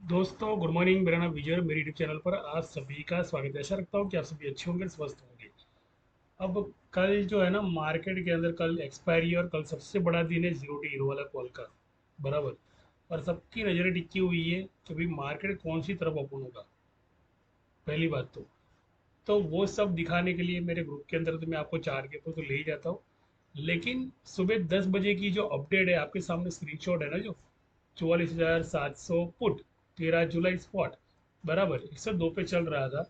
दोस्तों good morning. मेरा नाम विजय और मेरे यूट्यूब चैनल पर आप सभी का स्वागत है। आशा रखता हूँ कि आप सभी अच्छे होंगे, स्वस्थ होंगे। अब कल जो है ना, मार्केट के अंदर कल एक्सपायरी और कल सबसे बड़ा दिन है जीरो टी हीरो वाला कॉल का। बराबर। और सबकी नज़रें टिकी हुई है कि भाई मार्केट कौन सी तरफ ओपन होगा। पहली बात तो वो सब दिखाने के लिए मेरे ग्रुप के अंदर तो मैं आपको चार के ऊपर तो ले ही जाता हूँ। लेकिन सुबह 10 बजे की जो अपडेट है आपके सामने स्क्रीनशॉट है ना, जो 44,700 पुट 13 जुलाई स्पॉट बराबर 102 पे चल रहा था।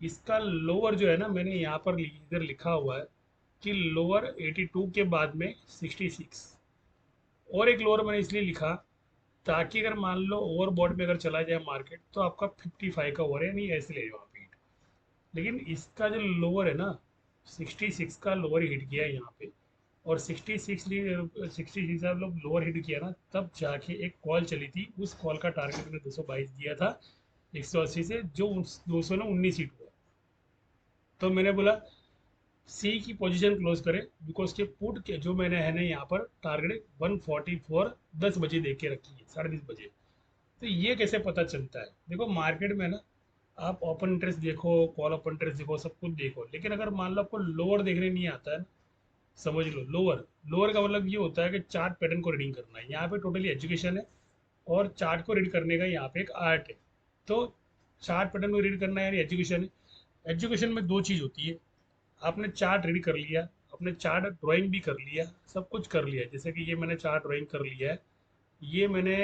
इसका लोअर जो है ना, मैंने यहाँ पर इधर लिखा हुआ है कि लोअर 82 के बाद में 66। और एक लोअर मैंने इसलिए लिखा ताकि अगर मान लो ओवरबॉट में अगर चला जाए मार्केट तो आपका 55 का ओवर है, नहीं ऐसे ले जाओ आप। लेकिन इसका जो लोअर है ना, 66 का लोअर हिट किया है यहाँ पे। और 66 का लोग लोअर हिट किया ना, तब जाके एक कॉल चली थी। उस कॉल का टारगेट मैंने 222 दिया था 180 से, जो 200 ना 19 हिट हुआ। तो मैंने बोला सी की पोजीशन क्लोज करें, बिकॉज के पुट के जो मैंने है ना यहाँ पर टारगेट 144 10 बजे देख के रखी है, 10:30 बजे। तो ये कैसे पता चलता है? देखो मार्केट में ना, आप ओपन इंटरेस्ट देखो, कॉल ओपन इंटरेस्ट देखो, सब कुछ देखो, लेकिन अगर मान लो आपको लोअर देखने नहीं आता है ना, समझ लो लोअर। लोअर का मतलब ये होता है कि चार्ट पैटर्न को रीडिंग करना है। यहाँ पे टोटली एजुकेशन है और चार्ट को रीड करने का यहाँ पे एक आर्ट है। तो चार्ट पैटर्न को रीड करना है यानी एजुकेशन है। एजुकेशन में दो चीज़ होती है। आपने चार्ट रीड कर लिया, आपने चार्ट ड्राइंग भी कर लिया, सब कुछ कर लिया। जैसे कि ये मैंने चार्ट ड्राइंग कर लिया है। ये मैंने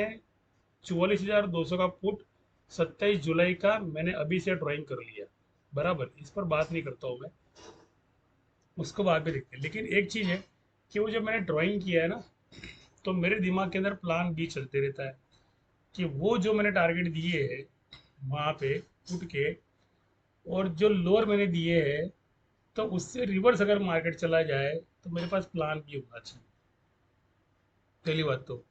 44,200 का पुट 27 जुलाई का मैंने अभी से ड्राइंग कर लिया। बराबर, इस पर बात नहीं करता हूँ मैं, उसको बाद में देखते हैं। लेकिन एक चीज़ है कि वो जब मैंने ड्राइंग किया है ना, तो मेरे दिमाग के अंदर प्लान बी चलते रहता है कि वो जो मैंने टारगेट दिए है वहाँ पे पुट के, और जो लोअर मैंने दिए है, तो उससे रिवर्स अगर मार्केट चला जाए तो मेरे पास प्लान बी होना चाहिए। पहली बात तो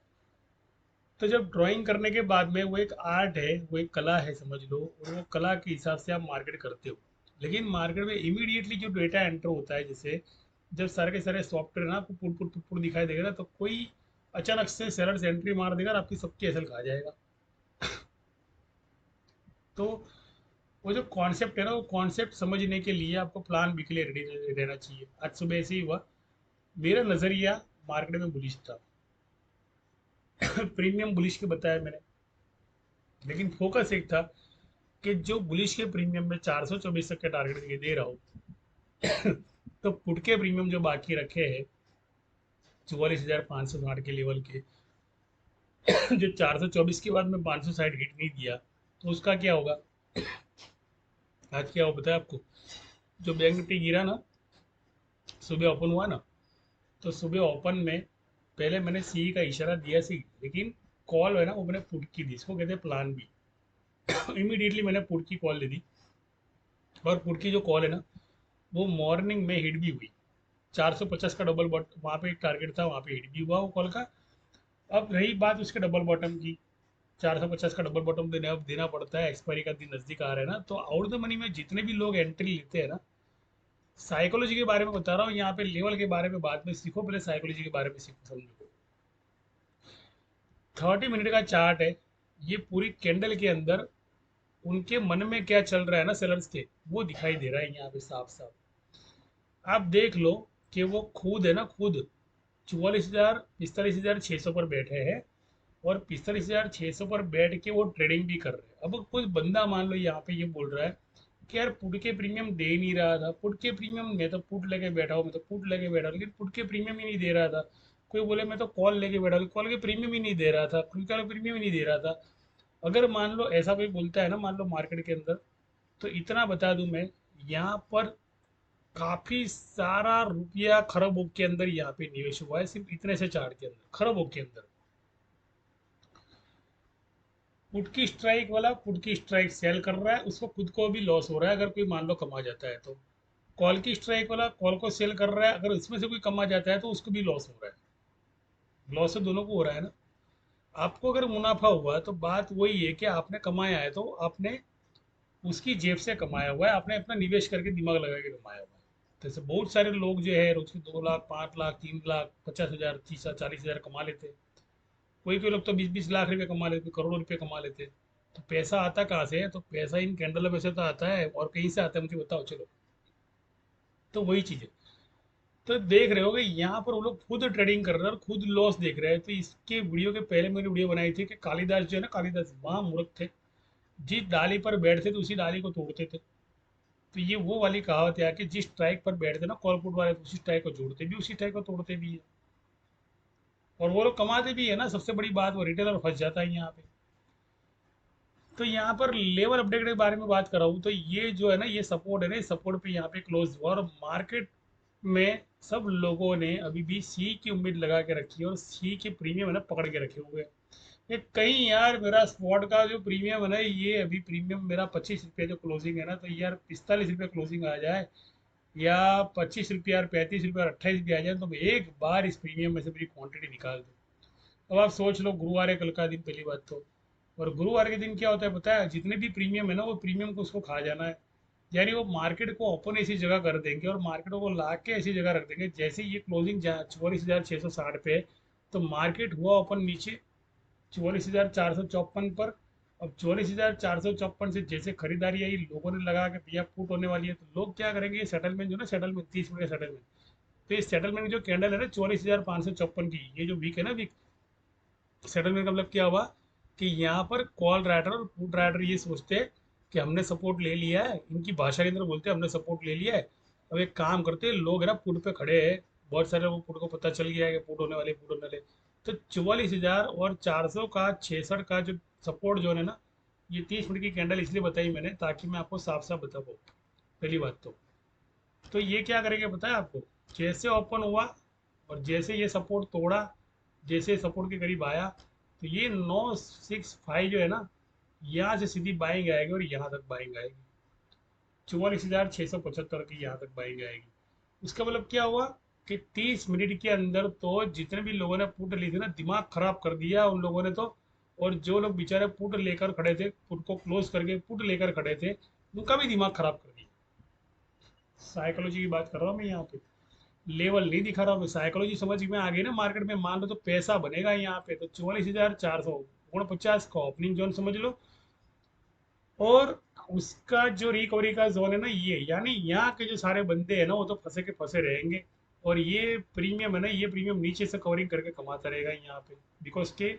जब ड्राइंग करने के बाद में वो एक आर्ट है, वो एक कला है समझ लो, और वो कला के हिसाब से आप मार्केट करते हो। लेकिन मार्केट में इमीडिएटली जो डेटा एंटर होता है, जैसे जब सारे के सारे सॉफ्टवेयर ना आपको पुट पुट पुट पुट दिखाई देगा ना, तो कोई अचानक से सेलर्स एंट्री मार देगा और आपकी सबकी एसएल खा जाएगा। तो वो जो कॉन्सेप्ट है ना, वो कॉन्सेप्ट समझने के लिए आपको प्लान बी के लिए रेडी रहना चाहिए। आज सुबह ऐसे ही हुआ, मेरा नज़रिया मार्केट में बुलिश था। प्रीमियम बुलिश के बताया मैंने, लेकिन फोकस एक था कि जो बुलिश के प्रीमियम में 424 तक के टारगेट ये दे रहा हूँ, तो पुट के प्रीमियम जो बाकी रखे हैं 44,560 के लेवल के, जो 424 के बाद में 560 हिट नहीं दिया, तो उसका क्या होगा? आज क्या हो पता है आपको? जो बैंक निफ्टी गिरा ना, सुबह ओपन हुआ ना, तो सुबह ओपन में पहले मैंने सी का इशारा दिया सी, लेकिन कॉल है ना वो मैंने पुट की दी, इसको कहते हैं प्लान बी। इमीडिएटली मैंने पुट की कॉल दे दी। और पुट की जो कॉल है ना, वो मॉर्निंग में हिट भी हुई। 450 का डबल बॉट वहाँ पे एक टारगेट था, वहाँ पे हिट भी हुआ वो कॉल का। अब रही बात उसके डबल बॉटम की, 450 का डबल बॉटम देना पड़ता है, एक्सपायरी का दिन नजदीक आ रहा है ना। तो आउट द मनी में जितने भी लोग एंट्री लेते हैं ना, साइकोलॉजी के बारे में बता रहा हूँ यहाँ पे, लेवल के बारे में बाद में सीखो, पहले साइकोलॉजी के बारे में सीखो समझो। 30 मिनट का चार्ट है, ये पूरी कैंडल के अंदर उनके मन में क्या चल रहा है ना सेलर्स के, वो दिखाई दे रहा है यहाँ पे साफ साफ। आप देख लो कि वो खुद है ना, खुद 45,000 45,600 पर बैठे हैं, और 45,600 पर बैठ के वो ट्रेडिंग भी कर रहे हैं। अब कोई बंदा मान लो यहाँ पे ये बोल रहा है कि यार पुट के प्रीमियम दे ही नहीं रहा था, पुट के प्रीमियम, मैं तो पुट लेके बैठा हूँ, मैं तो पुट लेके बैठा हूँ, लेकिन पुट के प्रीमियम ही नहीं दे रहा था। कोई बोले मैं तो कॉल लेके बैठा हूँ, कॉल के प्रीमियम ही नहीं दे रहा था, पुट का प्रीमियम ही नहीं दे रहा था। अगर मान लो ऐसा कोई बोलता है ना, मान लो मार्केट के अंदर, तो इतना बता दूं मैं, यहाँ पर काफी सारा रुपया खरबों के अंदर यहाँ पे निवेश हुआ है, सिर्फ इतने से चार्ट के अंदर, खरबों के अंदर। पुट की स्ट्राइक वाला पुट की स्ट्राइक सेल कर रहा है, उसको खुद को भी लॉस हो रहा है अगर कोई मान लो कमा जाता है तो। कॉल की स्ट्राइक वाला कॉल को सेल कर रहा है, अगर इसमें से कोई कमा जाता है तो उसको भी लॉस हो रहा है। लॉस तो दोनों को हो रहा है ना। आपको अगर मुनाफा हुआ तो बात वही है कि आपने कमाया है, तो आपने उसकी जेब से कमाया हुआ है, आपने अपना निवेश करके दिमाग लगा के कमाया हुआ है। जैसे बहुत सारे लोग जो है रोज के 2 लाख 5 लाख 3 लाख 50,000 30,000 40,000 कमा लेते हैं। कोई कोई लोग तो 20-20 लाख रुपए कमा लेते, करोड़ों रुपए कमा लेते हैं। तो पैसा आता कहाँ से है? तो पैसा इन कैंडलों में से तो आता है, और कहीं से आता है मुझे बताओ चलो। तो वही चीज़ है। तो देख रहे हो कि यहाँ पर वो लोग खुद ट्रेडिंग कर रहे हैं और खुद लॉस देख रहे हैं। तो इसके वीडियो के पहले मैंने वीडियो बनाई थी कि कालिदास जो है ना, कालिदास वहाँ मूर्ख थे, जिस डाली पर बैठते थे उसी डाली को तोड़ते थे। तो ये वो वाली कहावत है कि जिस स्ट्राइक पर बैठते ना कॉलपुट वाले, तो उसी स्ट्राइक को जोड़ते भी उसी स्ट्राइक को तोड़ते भी है। और वो लोग कमाते भी है ना, सबसे बड़ी बात वो रिटेलर फंस जाता है यहाँ पे। तो यहाँ पर लेवल अपडेट के बारे में बात कर रहा हूँ, तो ये जो है ना, ये सपोर्ट है ना, सपोर्ट पे यहाँ पे क्लोज हुआ, और मार्केट में सब लोगों ने अभी भी सी की उम्मीद लगा के रखी है, और सी के प्रीमियम है ना पकड़ के रखे हुए हैं। ये कहीं यार मेरा स्पॉट का जो प्रीमियम है ना, ये अभी प्रीमियम मेरा 25 रुपये जो क्लोजिंग है ना, तो यार 45 रुपये क्लोजिंग आ जाए, या 25 रुपये और 35 रुपये और 28 रुपये आ जाए, तो मैं एक बार इस प्रीमियम में से मेरी क्वांटिटी निकाल दूँ। अब आप सोच लो, गुरुवार है कल का दिन, पहली बात तो। और गुरुवार के दिन क्या होता है पता है? जितने भी प्रीमियम है ना, वो प्रीमियम को उसको खा जाना है। यानी वो मार्केट को ओपन ऐसी जगह कर देंगे और मार्केट को ला के ऐसी जगह रख देंगे, जैसे ये क्लोजिंग 44,660 पे है, तो मार्केट हुआ ओपन नीचे 44,454 पर। अब 44,454 से जैसे खरीदारी आई, लोगों ने लगा कि भैया पुट होने वाली है, तो लोग क्या करेंगे? सेटलमेंट जो ना, सेटलमेंट 30 मिनट का सेटलमेंट। तो ये सेटलमेंट जो कैंडल है ना 44,554 की, ये जो वीक है ना, वीक सेटलमेंट का मतलब क्या हुआ? कि यहाँ पर कॉल राइटर और पुट राइटर ये सोचते हैं कि हमने सपोर्ट ले लिया है, इनकी भाषा के अंदर बोलते हैं हमने सपोर्ट ले लिया है। अब एक काम करते हैं, लोग है ना पुट पे खड़े हैं, बहुत सारे लोग पुट को पता चल गया है कि पुट होने वाले, पुट होने वाले। तो 44,400 का 66 का जो सपोर्ट जोन है ना, ये 30 मिनट की कैंडल इसलिए बताई मैंने ताकि मैं आपको साफ साफ बता पाऊँ। पहली बात तो ये क्या करेंगे पता है आपको? जैसे ओपन हुआ और जैसे ये सपोर्ट तोड़ा, जैसे सपोर्ट के करीब आया, तो ये 965 जो है ना, यहाँ से सीधी बाइंग आएगी और यहाँ तक बाइंग आएगी। 44,675 की यहाँ तक बाइंग आएगी। उसका मतलब क्या हुआ? कि 30 मिनट के अंदर तो जितने भी लोगों ने पुट ली थी ना, दिमाग खराब कर दिया उन लोगों ने तो। और जो लोग बेचारे पुट लेकर खड़े थे, पुट को क्लोज करके पुट लेकर खड़े थे, उनका भी दिमाग खराब कर दिया। साइकोलॉजी की बात कर रहा हूँ मैं यहाँ पे, लेवल नहीं दिखा रहा हूँ मैं। साइकोलॉजी समझ में आ गई ना मार्केट में, मान लो तो पैसा बनेगा यहाँ पे। तो 44,449 का ओपनिंग जोन समझ लो, और उसका जो रिकवरी का जोन है ना, ये यानी यहाँ के जो सारे बंदे हैं ना, वो तो फंसे के फंसे रहेंगे। और ये प्रीमियम है ना, ये प्रीमियम नीचे से कवरिंग करके कमाता रहेगा यहाँ पे, बिकॉज के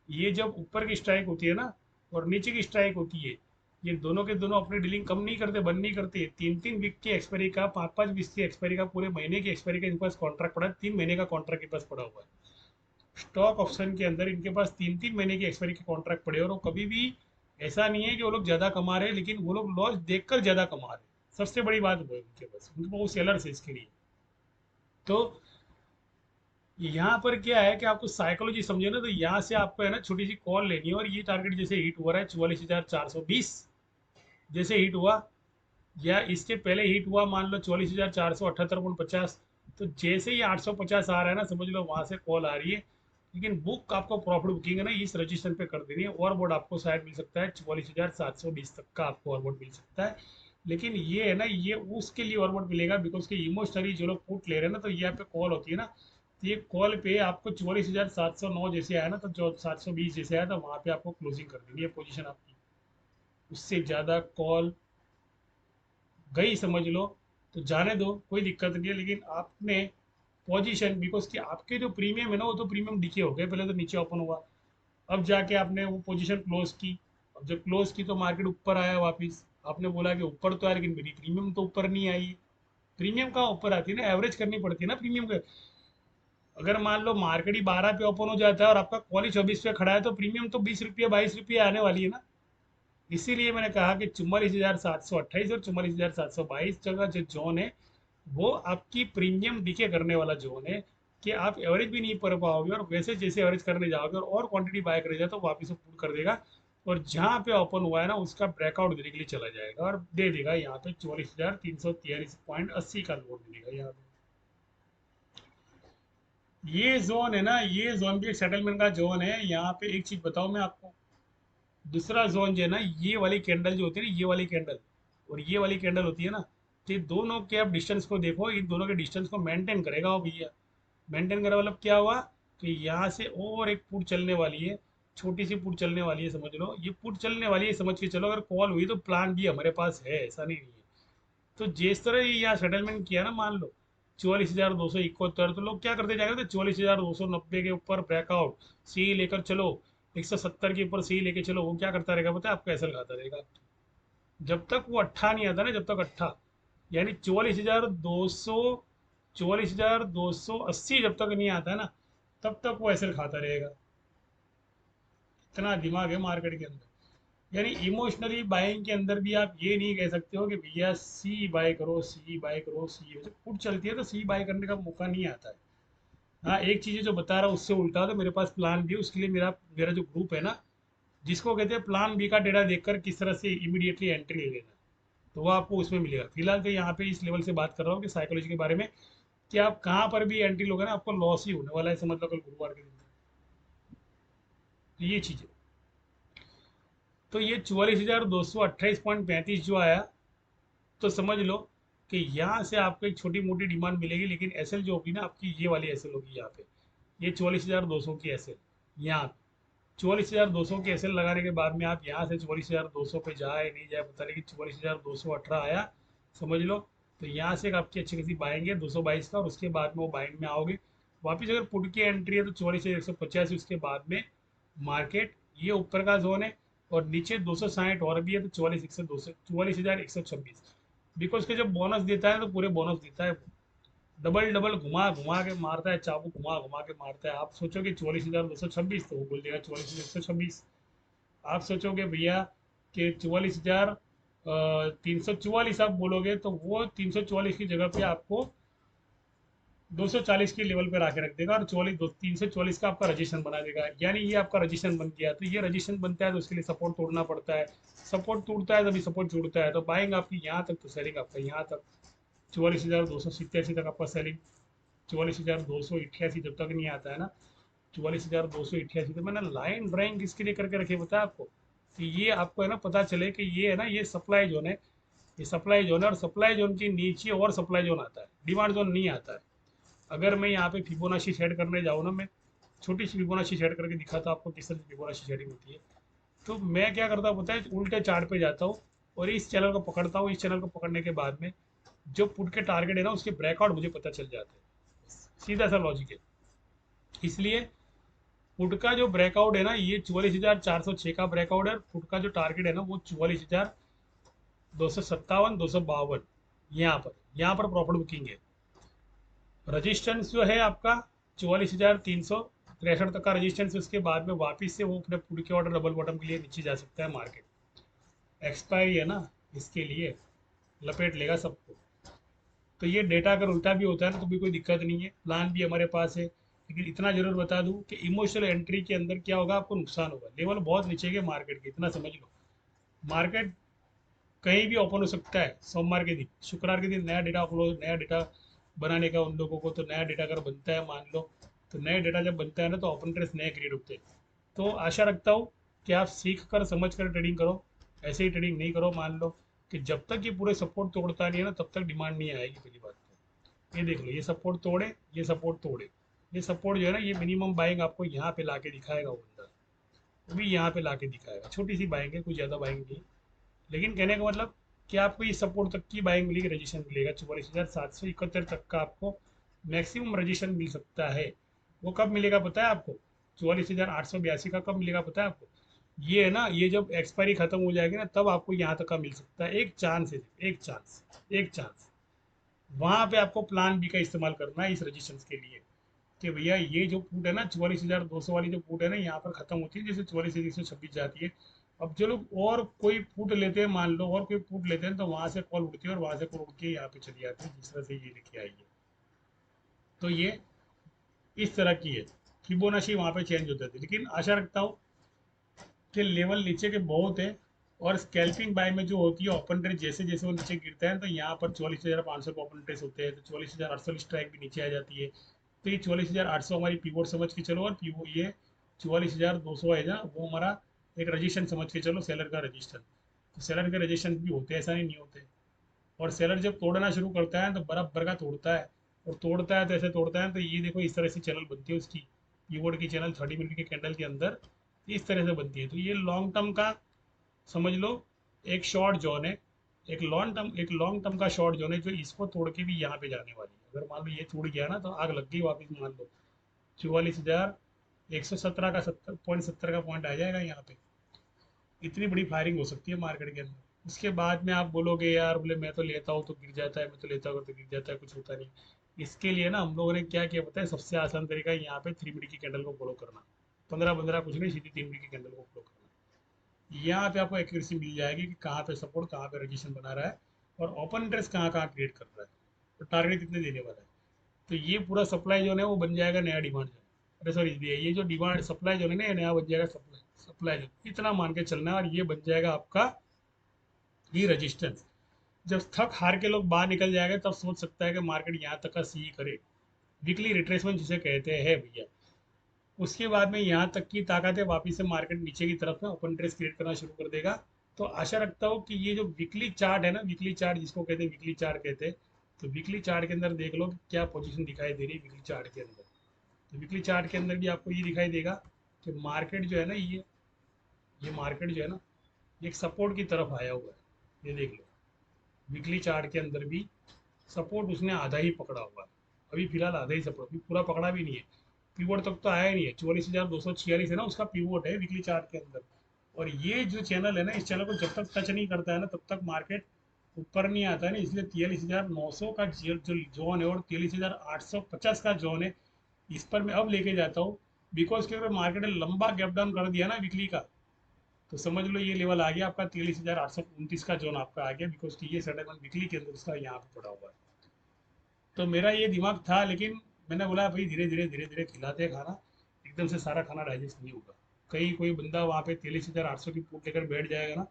ये जब ऊपर की स्ट्राइक होती है ना और नीचे की स्ट्राइक होती है, ये दोनों के दोनों अपनी डीलिंग कम नहीं करते, बंद नहीं करते। 3-3 वीक की एक्सपायरी का, 5-5 वीक की एक्सपायरी का, पूरे महीने की एक्सपायरी का इनके पास कॉन्ट्रैक्ट पड़ा है। 3 महीने का कॉन्ट्रैक्ट के पास पड़ा हुआ है। स्टॉक ऑप्शन के अंदर इनके पास 3-3 महीने की एक्सपायरी के कॉन्ट्रैक्ट पड़े, और वो कभी भी ऐसा नहीं है कि वो लोग ज़्यादा कमा रहे हैं, लेकिन वो लोग लॉस देखकर ज़्यादा कमा रहे हैं। सबसे बड़ी बात वो है उनके पास सेलर्स है इसके लिए। तो यहाँ पर क्या है कि आपको साइकोलॉजी समझे ना, तो यहाँ से आपको है ना छोटी सी कॉल लेनी है, और ये टारगेट जैसे हिट हो रहा है 44,420, जैसे हिट हुआ, या इसके पहले हिट हुआ मान लो 44,478.50, तो जैसे ही 850 आ रहा है ना, समझ लो वहां से कॉल आ रही है। लेकिन बुक आपको प्रॉफिट बुकिंग है ना, इस रजिस्टर पे कर देनी है। ओवरबोर्ड आपको शायद मिल सकता है 44,720 तक का, आपको ओवरबोर्ड मिल सकता है। लेकिन ये है ना, ये उसके लिए ओवरबोर्ड मिलेगा बिकॉज के इमोशनली जो लोग पुट ले रहे हैं ना, तो यहाँ पे कॉल होती है ना, तो ये कॉल पे आपको 44,709 जैसे आया ना, तो जो 720 जैसे आया, तो वहाँ पे आपको क्लोजिंग कर देनी है पोजीशन आपकी। उससे ज़्यादा कॉल गई समझ लो, तो जाने दो, कोई दिक्कत नहीं है। लेकिन आपने पोजीशन, बिकॉज कि आपके जो प्रीमियम है ना, वो तो प्रीमियम डिके हो गए, पहले तो नीचे ओपन हुआ, अब जाके आपने वो पोजीशन क्लोज की। अब जब क्लोज की तो मार्केट ऊपर आया वापस, आपने बोला कि ऊपर तो आया, लेकिन मेरी प्रीमियम तो ऊपर नहीं आई। प्रीमियम कहाँ ऊपर आती है ना, एवरेज करनी पड़ती है ना प्रीमियम का। अगर मान लो मार्केट ही 12 पे ओपन हो जाता है और आपका कॉल ही 24 पे खड़ा है, तो प्रीमियम तो 20 रुपये 22 रुपये आने वाली है ना। इसीलिए मैंने कहा कि 44,728 और 44,722 जगह जो जोन है, वो आपकी प्रीमियम डीके करने वाला जोन है, कि आप एवरेज भी नहीं कर पाओगे, और वैसे जैसे एवरेज करने जाओगे और क्वांटिटी बाय करे जाए, तो वापस वो पुट कर देगा, और जहाँ पे ओपन हुआ है ना, उसका ब्रेकआउट देने के लिए चला जाएगा और दे देगा यहाँ पे 44,343.80 का लोड मिलेगा यहाँ पे। ये जोन है ना, ये जोन भी एक सेटलमेंट का जोन है। यहाँ पे एक चीज बताऊं मैं आपको, दूसरा जोन जो है ना, ये वाली कैंडल जो होती है ना, ये वाली कैंडल और ये वाली कैंडल होती है ना, तो ये दोनों के आप डिस्टेंस को देखो, इन दोनों के डिस्टेंस को मेंटेन करेगा वो भैया। मेंटेन करेगा मतलब क्या हुआ? कि यहाँ से और एक पुट चलने वाली है, छोटी सी पुट चलने वाली है, समझ लो ये पुट चलने वाली है, समझ के चलो। अगर कॉल हुई तो प्लान भी हमारे पास है, ऐसा नहीं है। तो जिस तरह ये यहाँ सेटलमेंट किया ना, मान लो 44,271, तो लोग क्या करते जाएंगे, 44,290 के ऊपर ब्रेकआउट, सी लेकर चलो, 170 के ऊपर सी लेके चलो, वो क्या करता रहेगा पता है आपको, एसएल खाता रहेगा जब तक वो अट्ठा नहीं आता ना, जब तक अट्ठा, यानी 44,200, 44,280 जब तक नहीं आता है ना, तब तक वो एसएल खाता रहेगा। इतना दिमाग है मार्केट के अंदर। यानी इमोशनली बाइंग के अंदर भी आप ये नहीं कह सकते हो कि भैया सी बाय करो, सी बाय करो, सी जब पुट चलती है तो सी बाय करने का मौका नहीं आता है। हाँ, एक चीज़ जो बता रहा हूँ उससे उल्टा, तो मेरे पास प्लान भी है, उसके लिए मेरा मेरा जो ग्रुप है ना, जिसको कहते हैं प्लान बी का डेटा देखकर किस तरह से इमीडिएटली एंट्री ले लेना, तो वो आपको उसमें मिलेगा। फिलहाल तो यहाँ पे इस लेवल से बात कर रहा हूँ कि साइकोलॉजी के बारे में, कि आप कहाँ पर भी एंट्री लोगे ना, आपको लॉस ही होने वाला है, समझ लो कल गुरुवार के दिन। तो ये चीज़ है। तो ये 44,228.35 जो आया, तो समझ लो कि यहाँ से आपको एक छोटी मोटी डिमांड मिलेगी, लेकिन एसएल जो होगी ना आपकी, ये वाली एसएल होगी यहाँ पे, ये 44,200 की एसएल, यहाँ 44,200 की एसएल लगाने के बाद में आप यहाँ से 44,200 पे जाए नहीं जाए पता, लेकिन 44,218 आया, समझ लो। तो यहाँ से एक आपकी अच्छी खासी बाइंग है 222 का, और उसके बाद में वो बाइंग में आओगे वापिस। अगर पुट की एंट्री है तो 44,185, उसके बाद में मार्केट ये ऊपर का जोन है, और नीचे 260 और भी है, तो 44,126, बिकॉज के जब बोनस देता है तो पूरे बोनस देता है, डबल डबल घुमा घुमा के मारता है, चाबू घुमा घुमा के मारता है। आप सोचोगे 44,226, तो वो बोल देगा 44,126। आप सोचोगे भैया कि 44,344 आप बोलोगे, तो वो 344 की जगह पे आपको 240 के लेवल पे आके रख देगा, और 344 का आपका रजिस्ट्रेशन बना देगा। यानी ये आपका रजिस्ट्रेशन बन गया। तो ये रजिस्ट्रेशन बनता है तो उसके लिए सपोर्ट तोड़ना पड़ता है, सपोर्ट टूटता है तभी सपोर्ट जुड़ता है। तो बाइंग आपकी यहाँ तक, तो सेलिंग आपका यहाँ तक, 44,287 तक आपका सेलिंग। 44,288 जब तक नहीं आता है ना, 44,288, तो मैंने लाइन ड्राइंग किसके लिए करके रखी बताया आपको, कि ये आपको है ना पता चले कि ये है ना, ये सप्लाई जोन है, ये सप्लाई जोन है, और सप्लाई जोन के नीचे और सप्लाई जोन आता है, डिमांड जोन नहीं आता है। अगर मैं यहाँ पे फिबोनाची सेट करने जाऊँ ना, मैं छोटी सी फिबोनाची सेट करके दिखाता हूँ आपको किस तरह से फिबोनाची सेटिंग होती है। तो मैं क्या करता हूँ पता है, उल्टे चार्ट पे जाता हूँ और इस चैनल को पकड़ता हूँ। इस चैनल को पकड़ने के बाद में जो पुट के टारगेट है ना, उसके ब्रेकआउट मुझे पता चल जाते हैं। सीधा सा लॉजिक है। इसलिए पुट का जो ब्रेकआउट है ना, ये 44,406 का ब्रेकआउट है। पुट का जो टारगेट है ना, वो 44,257, 252, यहाँ पर प्रॉफिट बुकिंग है। रजिस्टेंस जो है आपका 44,363 तक का रजिस्टेंस, उसके बाद में वापस से वो अपने पुट के ऑर्डर डबल बॉटम के लिए नीचे जा सकता है। मार्केट एक्सपायरी है ना, इसके लिए लपेट लेगा सबको। तो ये डेटा अगर उल्टा भी होता है ना, तो भी कोई दिक्कत नहीं है, प्लान भी हमारे पास है। लेकिन इतना जरूर बता दूं कि इमोशनल एंट्री के अंदर क्या होगा, आपको नुकसान होगा। लेवल बहुत नीचे के मार्केट के, इतना समझ लो। मार्केट कहीं भी ओपन हो सकता है, सोमवार के दिन, शुक्रवार के दिन नया डेटा अपलोड, नया डेटा बनाने का उन लोगों को। तो नया डेटा अगर बनता है मान लो, तो नया डेटा जब बनता है ना, तो ओपन इंटरेस्ट नए क्रिएट होते हैं। तो आशा रखता हूँ कि आप सीख कर समझ कर ट्रेडिंग करो, ऐसे ही ट्रेडिंग नहीं करो। मान लो कि जब तक ये पूरे सपोर्ट तोड़ता नहीं है ना, तब तक डिमांड नहीं आएगी। पहली बात तो ये देख लो, ये सपोर्ट तोड़े, ये सपोर्ट तोड़े, ये सपोर्ट जो है ना, ये मिनिमम बाइंग आपको यहाँ पे ला के दिखाएगा वो बंदा, वो भी यहाँ पे ला के दिखाएगा। छोटी सी बाइंग है, कुछ ज़्यादा बाइंग नहीं, लेकिन कहने का मतलब कि आपको ये सपोर्ट तक की बाइंग मिलेगी, रजिस्ट्रेशन मिलेगा 44,771 तक का आपको मैक्सिमम रजिस्ट्रेशन मिल सकता है। वो कब मिलेगा पता है आपको, 44,882 का कब मिलेगा पता है आपको, ये है ना, ये जब एक्सपायरी खत्म हो जाएगी ना, तब आपको यहाँ तक का मिल सकता है। एक चांस है, एक चांस, एक चांस। वहां पे आपको प्लान बी का इस्तेमाल करना है इस रजिस्ट्रेशन के लिए, कि भैया ये जो पुट है ना, 44,200 वाली जो पुट है ना, यहाँ पर खत्म होती है, जैसे 44,126 जाती है। अब जो लोग और कोई पुट लेते हैं, मान लो और कोई पुट लेते हैं, तो वहां से कॉल उड़ती है, और वहां से कॉल उड़ के यहाँ पे चली जाती है, जिस तरह से ये लिखे आई है। तो ये इस तरह की है, फिबोनाची वहां पे चेंज हो जाती है। लेकिन आशा रखता हूँ कि लेवल नीचे के बहुत है, और स्कैल्पिंग बाय में जो होती है ओपन ट्रेस, जैसे जैसे वो नीचे गिरता है, तो यहाँ पर 44,500 के ओपन ट्रेस होते हैं, तो 44,800 स्ट्राइक भी नीचे आ जाती है। तो ये 44,800 हमारी पीवोट समझ के चलो, और पीवो ये 44,200 है ना, वो हमारा एक रजिस्ट्रेशन समझ के चलो, सेलर का रजिस्ट्रेशन। तो सेलर के रजिस्ट्रेशन भी होते हैं, ऐसा नहीं होते। और सेलर जब तोड़ना शुरू करता है तो बराबर का तोड़ता है, और तोड़ता है तो ऐसे तोड़ता है। तो ये देखो, इस तरह से चैनल बनती है उसकी, पीवोट की चैनल 30 मिनट के कैंडल के अंदर इस तरह से बनती है। तो ये लॉन्ग टर्म का समझ लो एक शॉर्ट जोन है, एक लॉन्ग टर्म का शॉर्ट जोन है जो इसको तोड़ के भी यहाँ पे जाने वाली है। अगर मान लो ये टूट गया ना तो आग लग गई वापस, मान लो 44,117 का 70.70 का पॉइंट आ जाएगा यहाँ पे। इतनी बड़ी फायरिंग हो सकती है मार्केट के अंदर। उसके बाद में आप बोलोगे यार बोले मैं तो लेता हूँ तो गिर जाता है, मैं तो लेता हूँ तो गिर जाता है, कुछ होता नहीं। इसके लिए ना हम लोगों ने क्या किया पता है, सबसे आसान तरीका है यहाँ पे 3 मिनट की कैंडल को फॉलो करना। 15-15 कुछ नहीं, सीधी 3 मिनट की कैंडल को फॉलो करना। यहाँ पे आपको एक्यूरेसी मिल जाएगी कि कहाँ पे सपोर्ट, कहाँ पे रजिस्टेंस बना रहा है और ओपन इंटरेस्ट कहाँ कहाँ क्रिएट कर रहा है, तो टारगेट कितने देने वाला है। तो ये पूरा सप्लाई जोन है वो बन जाएगा नया डिमांड जोन। अरे सॉरी, ये जो डिमांड सप्लाई जोन है ना ये नया बन जाएगा सप्लाई सप्लाई जोन। इतना मान के चलना है और ये बन जाएगा आपका ये रजिस्टेंस। जब थक हार के लोग बाहर निकल जाएंगे तब सोच सकता है कि मार्केट यहाँ तक का सी करे। वीकली रिट्रेसमेंट जिसे कहते हैं भैया। उसके बाद में यहाँ तक की ताकत है, वापिस से मार्केट नीचे की तरफ में ओपन इंटरेस्ट क्रिएट करना शुरू कर देगा। तो आशा रखता हूँ कि ये जो वीकली चार्ट है ना, वीकली चार्ट जिसको कहते हैं वीकली चार्ट कहते हैं, तो वीकली चार्ट के अंदर देख लो कि क्या पोजीशन दिखाई दे रही है वीकली चार्ट के अंदर। तो वीकली चार्ट के अंदर भी आपको ये दिखाई देगा कि मार्केट जो है ना ये मार्केट जो है ना ये एक सपोर्ट की तरफ आया हुआ है। ये देख लो वीकली चार्ट के अंदर भी सपोर्ट उसने आधा ही पकड़ा हुआ है। अभी फिलहाल आधा ही सपोर्ट, अभी पूरा पकड़ा भी नहीं है। पीवोट तक तो आया ही नहीं है। 44,246 है ना उसका पीवोट है वीकली चार्ट के अंदर। और ये जो चैनल है ना, इस चैनल को जब तक टच नहीं करता है ना तब तक मार्केट ऊपर नहीं आता है ना। इसलिए 43,900 का जो जोन है और 43,850 का जोन है, इस पर मैं अब लेके जाता हूँ। बिकॉज कि अगर मार्केट ने लंबा गैप डाउन कर दिया ना वीकली का, तो समझ लो ये लेवल आ गया आपका 43,829 का जोन आपका आ गया। बिकॉज कि ये सेटलमेंट वीकली के अंदर उसका यहाँ पे पड़ा हुआ है। तो मेरा ये दिमाग था, लेकिन मैंने बोला भाई धीरे धीरे खिलाते हैं खाना, एकदम से सारा खाना डाइजेस्ट नहीं होगा। कहीं कोई बंदा वहाँ पे 43,800 की पुट लेकर बैठ जाएगा ना,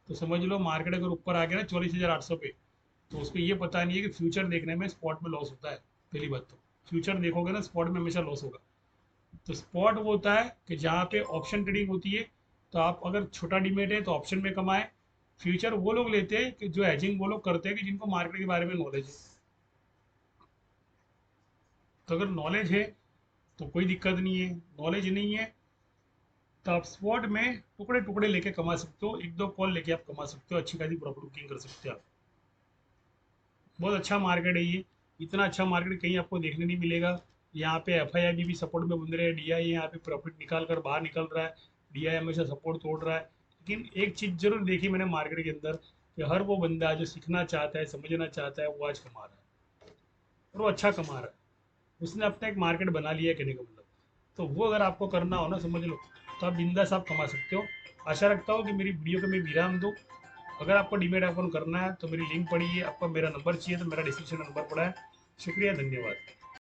तो समझ लो मार्केट अगर ऊपर आ गया ना 44,800 पे, तो उसको ये पता नहीं है कि फ्यूचर देखने में स्पॉट में लॉस होता है। पहली बात तो फ्यूचर देखोगे ना स्पॉट में हमेशा लॉस होगा। तो स्पॉट वो होता है कि जहाँ पे ऑप्शन ट्रेडिंग होती है। तो आप अगर छोटा डिमेट है तो ऑप्शन में कमाए। फ्यूचर वो लोग लेते हैं कि जो एजिंग वो लोग करते हैं कि जिनको मार्केट के बारे में नॉलेज है। तो अगर नॉलेज है तो कोई दिक्कत नहीं है, नॉलेज नहीं है तो आप स्पॉट में टुकड़े टुकड़े लेके कमा सकते हो, एक दो कॉल लेके आप कमा सकते हो, अच्छी खासी प्रॉफिट बुकिंग कर सकते हो आप। बहुत अच्छा मार्केट है ये। इतना अच्छा मार्केट कहीं आपको देखने नहीं मिलेगा। यहाँ पे एफ आई आई भी सपोर्ट में बन रहे हैं, डी आई यहाँ पे प्रॉफिट निकाल कर बाहर निकल रहा है, डी आई हमेशा सपोर्ट तोड़ रहा है। लेकिन एक चीज़ जरूर देखी मैंने मार्केट के अंदर कि हर वो बंदा जो सीखना चाहता है, समझना चाहता है, वो आज कमा रहा है और वो अच्छा कमा रहा है। उसने अपना एक मार्केट बना लिया है कहने का मतलब। तो वो अगर आपको करना हो ना समझ लो, तो आप बिंदास आप कमा सकते हो। आशा रखता हूँ कि मेरी वीडियो को मैं विराम दूँ। अगर आपको डीमेट अकाउंट करना है तो मेरी लिंक पड़ी है, आपको मेरा नंबर चाहिए तो मेरा डिस्क्रिप्शन नंबर पड़ा है। शुक्रिया, धन्यवाद।